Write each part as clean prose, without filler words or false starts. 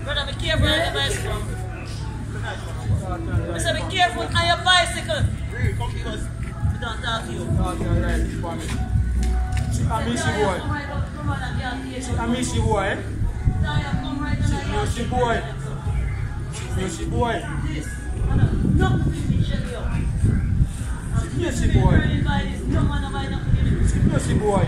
Brother, be careful on your bicycle. I said be careful on your bicycle. Because we don't talk to you. I miss you, boy. I miss you, boy. Miss you, boy. Miss you, boy. Miss you, boy. Miss you, boy.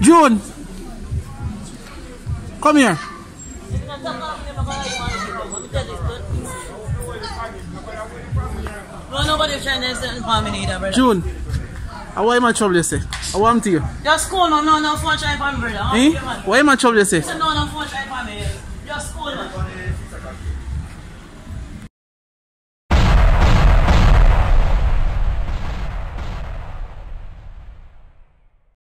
June, come here. No, nobody's trying to stand for me either, brother. June, why am I trouble you say? I want to you. Just cool, man. No phone trying for me, brother. Eh? Why am I trouble you say? No phone trying for me. Just cool, man.